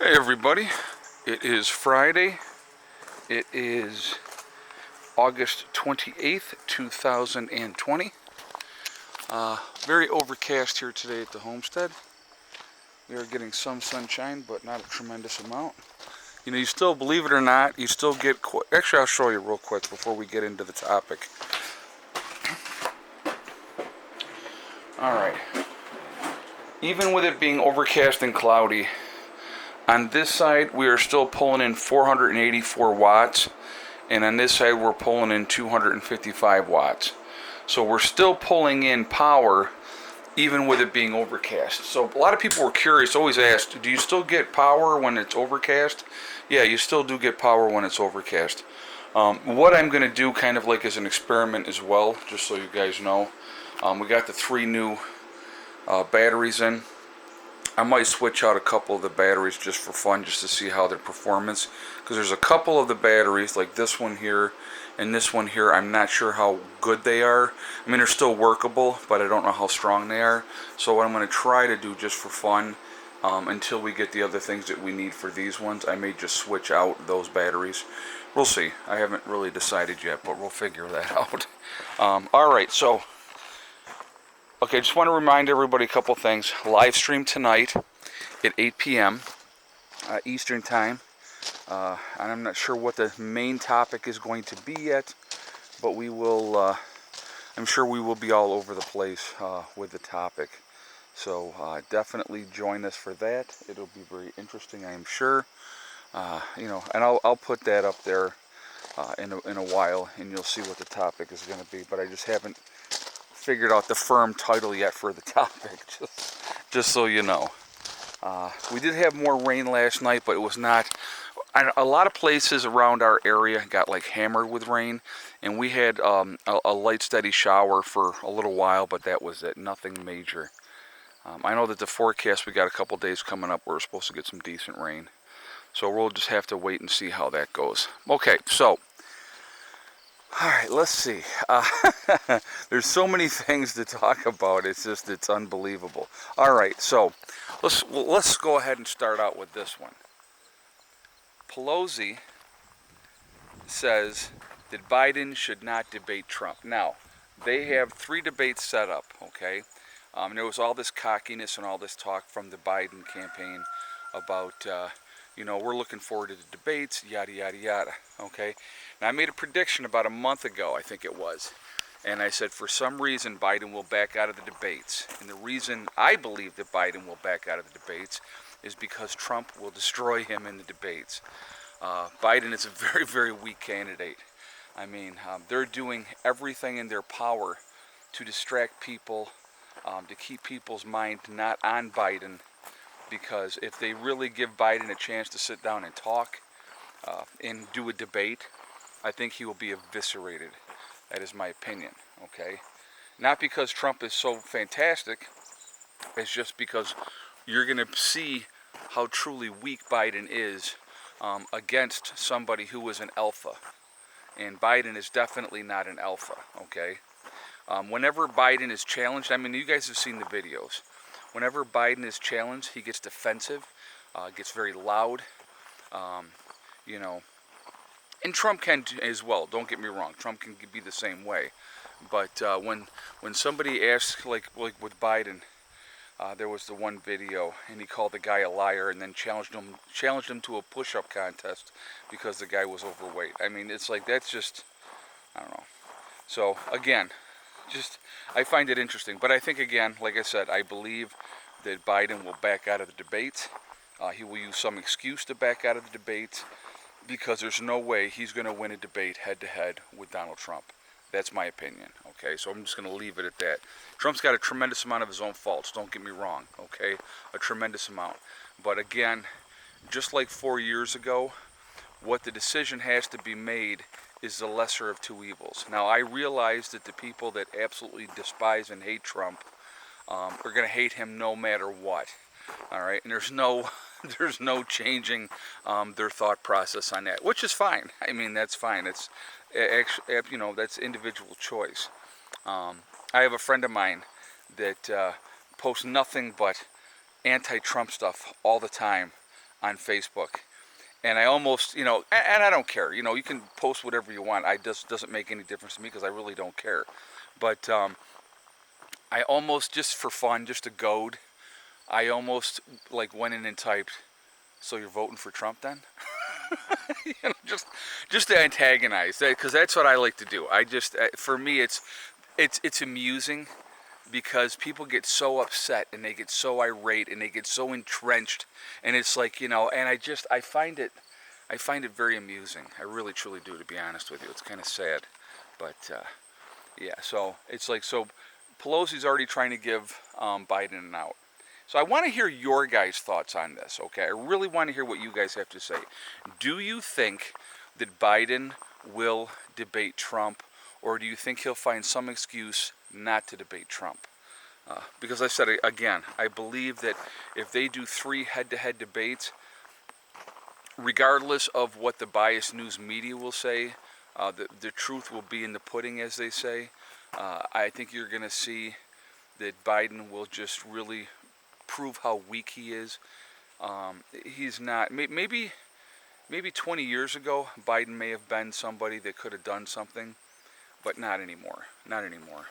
Hey everybody, it is Friday. It is August 28th, 2020. Very overcast here today at the homestead. We are getting some sunshine, but not a tremendous amount. You know, you still, believe it or not, you still get, actually I'll show you real quick before we get into the topic. Alright, even with it being overcast and cloudy, on this side we are still pulling in 484 watts, and on this side we're pulling in 255 watts. So we're still pulling in power even with it being overcast. So a lot of people were curious, always asked, do you still get power when it's overcast? Yeah, you still do get power when it's overcast. What I'm going to do kind of like as an experiment as well, just so you guys know, we got the 3 new batteries in. I might switch out a couple of the batteries just for fun, just to see how their performance, because there's a couple of the batteries like this one here and this one here, I'm not sure how good they are. I mean, they're still workable, but I don't know how strong they are. So what I'm going to try to do just for fun, until we get the other things that we need for these ones, I may just switch out those batteries. We'll see. I haven't really decided yet, but we'll figure that out. Alright, so okay, just want to remind everybody a couple things. Live stream tonight at 8 p.m. Eastern Time. And I'm not sure what the main topic is going to be yet, but we will, I'm sure we will be all over the place with the topic. So definitely join us for that. It'll be very interesting, I am sure. You know, and I'll put that up there in a while, and you'll see what the topic is going to be. But I just haven't figured out the firm title yet for the topic, just so you know. We did have more rain last night, but it was not, a lot of places around our area got like hammered with rain, and we had a light steady shower for a little while, but that was it, nothing major. I know that the forecast, we got a couple days coming up where we're supposed to get some decent rain, so we'll just have to wait and see how that goes. Okay, so alright, let's see. There's so many things to talk about. It's unbelievable. Alright, so let's go ahead and start out with this one. Pelosi says that Biden should not debate Trump. Now, they have 3 debates set up, okay? There was all this cockiness and all this talk from the Biden campaign about, you know, we're looking forward to the debates, yada, yada, yada, okay? Now, I made a prediction about a month ago, I think it was, and I said for some reason Biden will back out of the debates. And the reason I believe that Biden will back out of the debates is because Trump will destroy him in the debates. Biden is a very, very weak candidate. I mean, they're doing everything in their power to distract people, to keep people's mind not on Biden, because if they really give Biden a chance to sit down and talk and do a debate, I think he will be eviscerated. That is my opinion, okay? Not because Trump is so fantastic, it's just because you're going to see how truly weak Biden is against somebody who is an alpha. And Biden is definitely not an alpha, okay? Whenever Biden is challenged, I mean, you guys have seen the videos. Whenever Biden is challenged, he gets defensive, gets very loud, you know. And Trump can as well, don't get me wrong. Trump can be the same way. But when somebody asks, like with Biden, there was the one video, and he called the guy a liar and then challenged him to a push-up contest because the guy was overweight. I mean, it's like, that's just, I don't know. So, again, I find it interesting. But I think, again, like I said, I believe that Biden will back out of the debates. He will use some excuse to back out of the debates, because there's no way he's going to win a debate head-to-head with Donald Trump. That's my opinion, okay? So I'm just going to leave it at that. Trump's got a tremendous amount of his own faults, don't get me wrong, okay? A tremendous amount. But again, just like 4 years ago, what the decision has to be made is the lesser of 2 evils. Now, I realize that the people that absolutely despise and hate Trump are going to hate him no matter what, all right? And there's no changing their thought process on that, which is fine. I mean, that's fine. It's actually, you know, that's individual choice. I have a friend of mine that posts nothing but anti-Trump stuff all the time on Facebook. And I almost, and I don't care. You can post whatever you want. I just doesn't make any difference to me because I really don't care. But I almost, just for fun, just to goad, I almost like went in and typed, "So you're voting for Trump then?" just to antagonize, because that's what I like to do. For me, it's amusing because people get so upset and they get so irate and they get so entrenched, and it's like, and I find it very amusing. I really truly do, to be honest with you. It's kind of sad, but yeah. So it's like, so Pelosi's already trying to give Biden an out. So I want to hear your guys' thoughts on this. Okay, I really want to hear what you guys have to say. Do you think that Biden will debate Trump, or do you think he'll find some excuse not to debate Trump? Because I said again, I believe that if they do 3 head-to-head debates, regardless of what the biased news media will say, the truth will be in the pudding, as they say. I think you're going to see that Biden will just really prove how weak he is. He's not. Maybe 20 years ago, Biden may have been somebody that could have done something, but not anymore. Not anymore.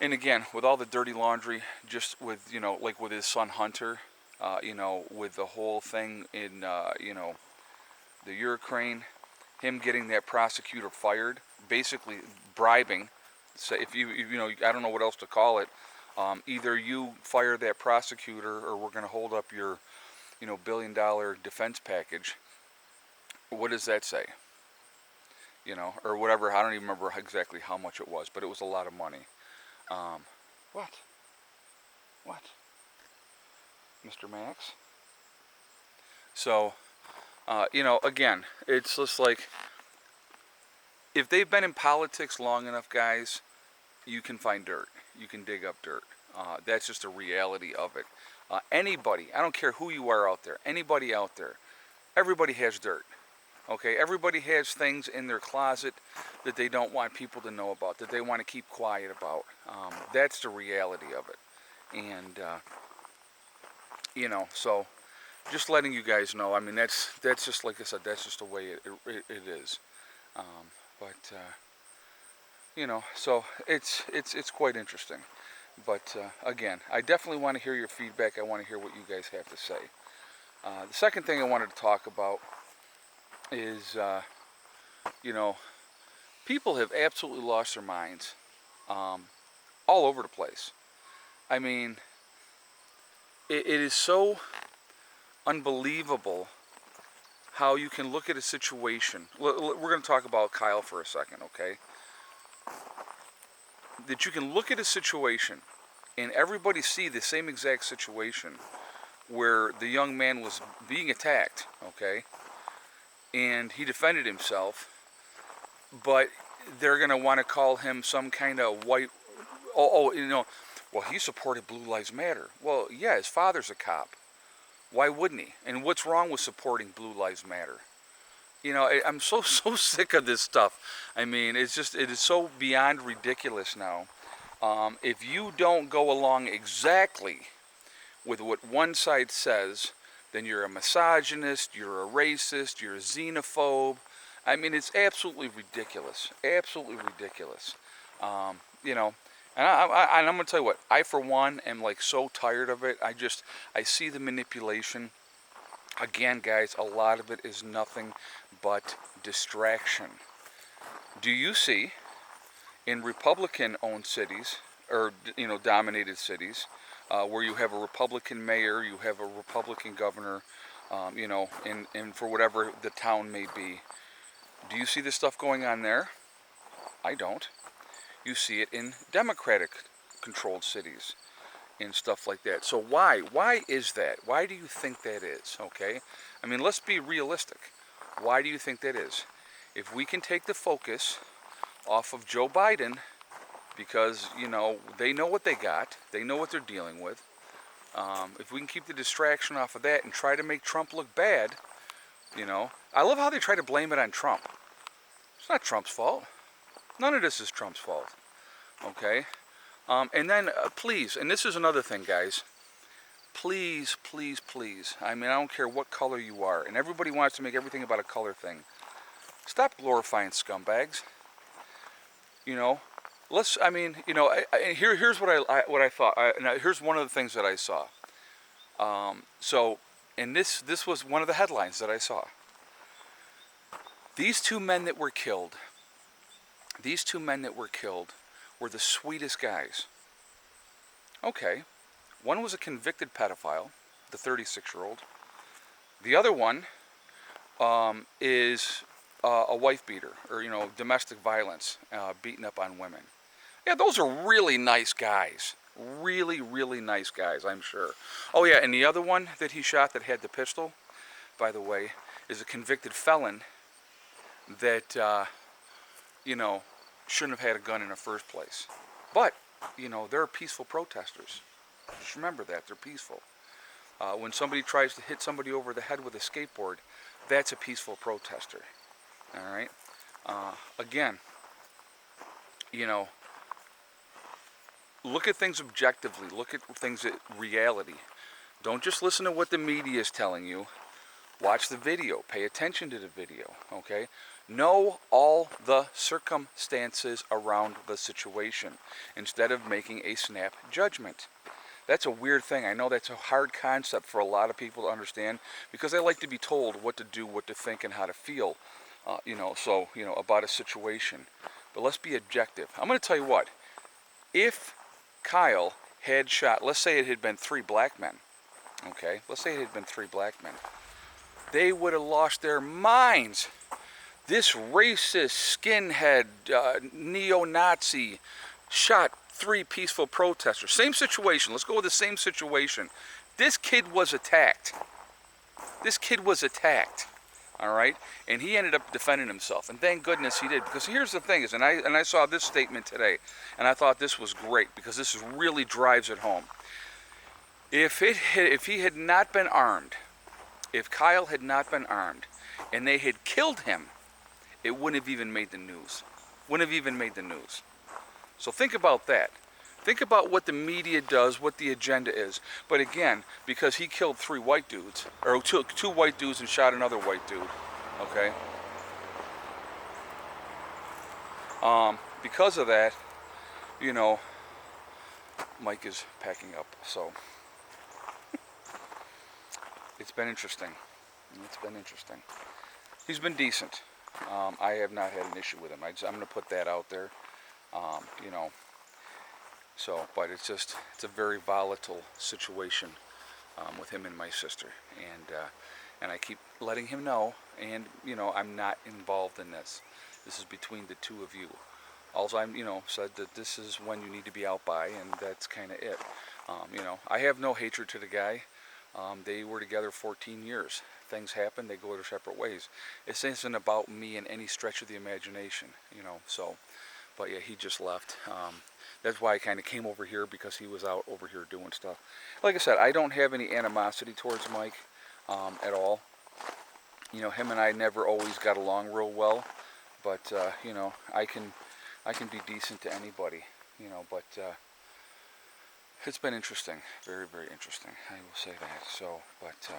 And again, with all the dirty laundry, just with, like with his son Hunter, with the whole thing in, the Ukraine, him getting that prosecutor fired, basically bribing. Say, if you I don't know what else to call it. Either you fire that prosecutor, or we're going to hold up your, $1 billion defense package. What does that say? Or whatever. I don't even remember exactly how much it was, but it was a lot of money. What? Mr. Max? So, again, it's just like, if they've been in politics long enough, guys, you can find dirt. You can dig up dirt. That's just a reality of it. Anybody, I don't care who you are out there, anybody out there, everybody has dirt. Okay, everybody has things in their closet that they don't want people to know about, that they want to keep quiet about. That's the reality of it. And, so just letting you guys know, I mean, that's just, like I said, that's just the way it is. So it's quite interesting. But again, I definitely want to hear your feedback. I want to hear what you guys have to say. The second thing I wanted to talk about is, people have absolutely lost their minds all over the place. I mean, it is so unbelievable how you can look at a situation. We're going to talk about Kyle for a second, okay? That you can look at a situation and everybody see the same exact situation where the young man was being attacked, okay? And he defended himself, but they're going to want to call him some kind of white, well, he supported Blue Lives Matter. Well, yeah, his father's a cop. Why wouldn't he? And what's wrong with supporting Blue Lives Matter? I'm so sick of this stuff. I mean, it is so beyond ridiculous now. If you don't go along exactly with what one side says, then you're a misogynist, you're a racist, you're a xenophobe. I mean, it's absolutely ridiculous. Absolutely ridiculous. And I'm going to tell you what, I for one am like so tired of it. I see the manipulation. Again, guys, a lot of it is nothing but distraction. Do you see in Republican-owned cities, or dominated cities, where you have a Republican mayor, you have a Republican governor, and for whatever the town may be, do you see this stuff going on there? I don't. You see it in Democratic-controlled cities and stuff like that. So why? Why is that? Why do you think that is? Okay? I mean, let's be realistic. Why do you think that is? If we can take the focus off of Joe Biden, because, they know what they got. They know what they're dealing with. If we can keep the distraction off of that and try to make Trump look bad, I love how they try to blame it on Trump. It's not Trump's fault. None of this is Trump's fault. Okay? And then, please, and this is another thing, guys. please, please, please, I mean, I don't care what color you are, and everybody wants to make everything about a color thing. Stop glorifying scumbags. You know, I mean, you know, here's what I thought. Now here's one of the things that I saw. And this was one of the headlines that I saw. These two men that were killed were the sweetest guys. Okay, one was a convicted pedophile, the 36-year-old. The other one is a wife beater, or, you know, domestic violence, beating up on women. Yeah, those are really nice guys. Really, really nice guys, I'm sure. Oh yeah, and the other one that he shot that had the pistol, by the way, is a convicted felon that, you know, shouldn't have had a gun in the first place. But, you know, they're peaceful protesters. Just remember that, they're peaceful. When somebody tries to hit somebody over the head with a skateboard, that's a peaceful protester. All right? Again, you know, look at things objectively. Look at things at reality. Don't just listen to what the media is telling you. Watch the video. Pay attention to the video, okay? Know all the circumstances around the situation instead of making a snap judgment. That's a weird thing. I know that's a hard concept for a lot of people to understand because they like to be told what to do, what to think, and how to feel, you know, so, you know, about a situation. But let's be objective. I'm going to tell you what. If Kyle had shot, let's say it had been 3 black men, okay? Let's say it had been 3 black men. They would have lost their minds. This racist, skinhead, neo-Nazi shot 3 peaceful protesters. Same situation. Let's go with the same situation. This kid was attacked. This kid was attacked. All right, and he ended up defending himself, and thank goodness he did. Because here's the thing: is, and I saw this statement today, and I thought this was great because this really drives it home. If he had not been armed, if Kyle had not been armed, and they had killed him, it wouldn't have even made the news. Wouldn't have even made the news. So think about that. Think about what the media does, what the agenda is. But again, because he killed 3 white dudes, or two white dudes and shot another white dude, okay? Because of that, you know, Mike is packing up. So it's been interesting. It's been interesting. He's been decent. I have not had an issue with him. I'm going to put that out there. You know. So, but it's a very volatile situation with him and my sister, and I keep letting him know, and, you know, I'm not involved in this. This is between the two of you. Also, I'm, you know, said that this is when you need to be out by, and that's kind of it. You know, I have no hatred to the guy. They were together 14 years. Things happen, they go their separate ways. It isn't about me in any stretch of the imagination, you know, so, but yeah, he just left. That's why I kind of came over here, because he was out over here doing stuff. Like I said, I don't have any animosity towards Mike at all. You know, him and I never always got along real well, but you know, I can be decent to anybody, you know, but it's been interesting, very, very interesting, I will say that. So, but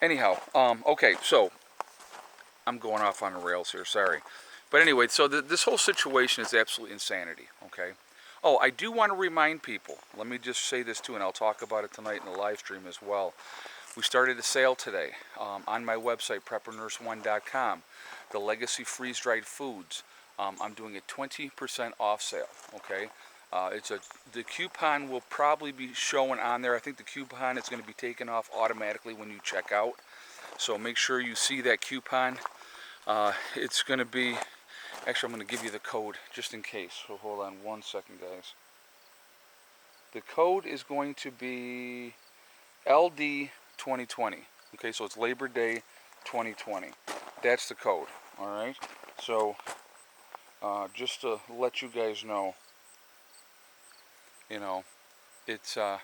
anyhow, okay, so I'm going off on the rails here, sorry. But anyway, so this whole situation is absolute insanity, okay? Oh, I do want to remind people, let me just say this too, and I'll talk about it tonight in the live stream as well. We started a sale today on my website, preppernurse1.com, the Legacy Freeze-Dried Foods. I'm doing a 20% off sale, okay? The coupon will probably be showing on there. I think the coupon is going to be taken off automatically when you check out. So make sure you see that coupon. It's going to be... Actually, I'm going to give you the code just in case. So hold on 1 second, guys. The code is going to be LD 2020. Okay, so it's Labor Day 2020. That's the code. All right. So just to let you guys know, you know, it's going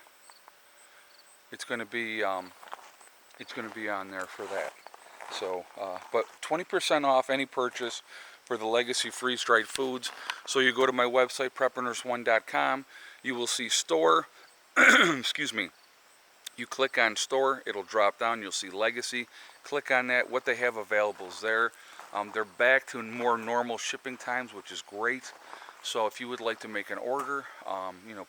to be on there for that. So, but 20% off any purchase for the Legacy Freeze-Dried Foods. So you go to my website, preppernurse1.com. You will see store, excuse me, You click on store, it'll drop down, you'll see legacy. Click on that, what they have available is there. They're back to more normal shipping times, which is great. So if you would like to make an order,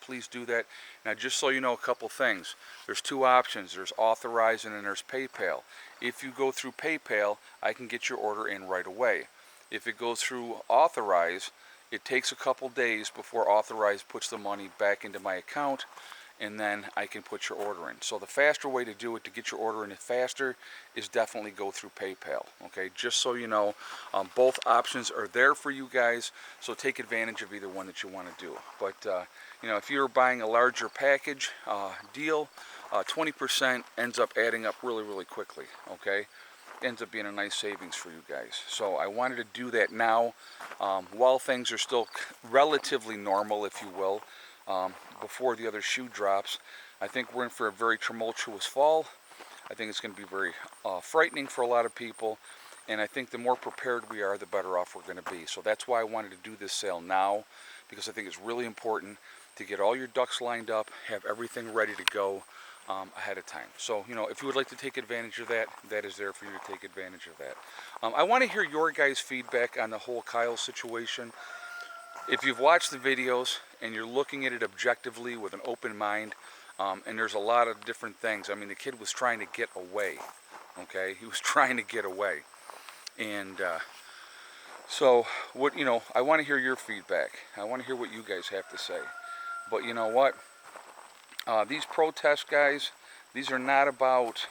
please do that. Now, just so you know, a couple things. There's two options. There's Authorize and then there's PayPal. If you go through PayPal, I can get your order in right away. If it goes through Authorize, it takes a couple days before Authorize puts the money back into my account, and then I can put your order in. So the faster way to do it, to get your order in faster, is definitely go through PayPal. Okay, just so you know, both options are there for you guys, so take advantage of either one that you want to do. But if you're buying a larger package deal, 20% ends up adding up really, really quickly. Okay, ends up being a nice savings for you guys. So I wanted to do that now, while things are still relatively normal, if you will. Before the other shoe drops. I think we're in for a very tumultuous fall. I think it's going to be very frightening for a lot of people, and I think the more prepared we are, the better off we're going to be. So that's why I wanted to do this sale now, because I think it's really important to get all your ducks lined up, have everything ready to go ahead of time. So if you would like to take advantage of that, that is there for you to take advantage of that. I want to hear your guys' feedback on the whole Kyle situation. If you've watched the videos and you're looking at it objectively with an open mind, and there's a lot of different things. I mean, the kid was trying to get away, okay? He was trying to get away. And so, I want to hear your feedback. I want to hear what you guys have to say. But you know what? These protests, guys, these are not about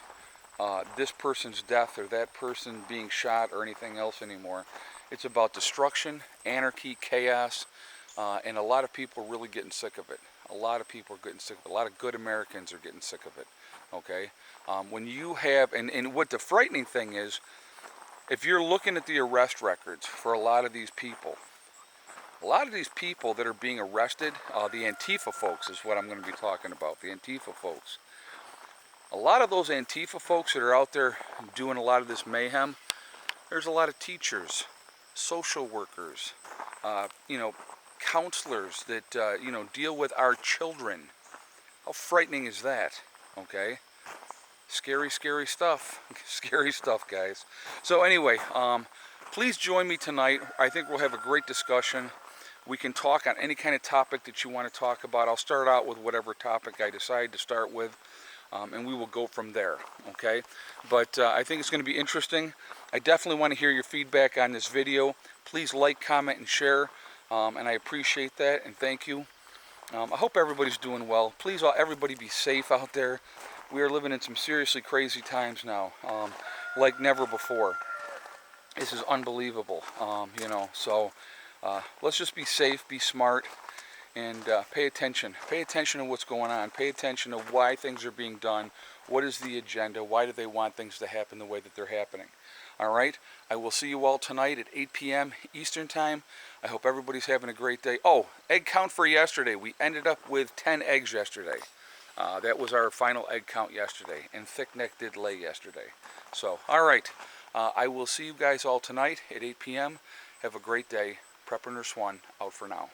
this person's death or that person being shot or anything else anymore. It's about destruction, anarchy, chaos, and a lot of people are really getting sick of it. A lot of people are getting sick of it. A lot of good Americans are getting sick of it, okay? When you have, and what the frightening thing is, if you're looking at the arrest records for a lot of these people that are being arrested, the Antifa folks is what I'm going to be talking about, the Antifa folks. A lot of those Antifa folks that are out there doing a lot of this mayhem, there's a lot of teachers, social workers, counselors that, deal with our children. How frightening is that, okay? Scary, scary stuff. Scary stuff, guys. So anyway, please join me tonight. I think we'll have a great discussion. We can talk on any kind of topic that you want to talk about. I'll start out with whatever topic I decide to start with, and we will go from there, okay? But I think it's going to be interesting. I definitely want to hear your feedback on this video. Please like, comment, and share, and I appreciate that, and thank you. I hope everybody's doing well. Please, everybody be safe out there. We are living in some seriously crazy times now, like never before. This is unbelievable, so let's just be safe, be smart, and pay attention. Pay attention to what's going on. Pay attention to why things are being done. What is the agenda? Why do they want things to happen the way that they're happening? All right, I will see you all tonight at 8 p.m. Eastern Time. I hope everybody's having a great day. Oh, egg count for yesterday. We ended up with 10 eggs yesterday. That was our final egg count yesterday, and Thick Neck did lay yesterday. So, all right, I will see you guys all tonight at 8 p.m. Have a great day. Prepper Nurse One out for now.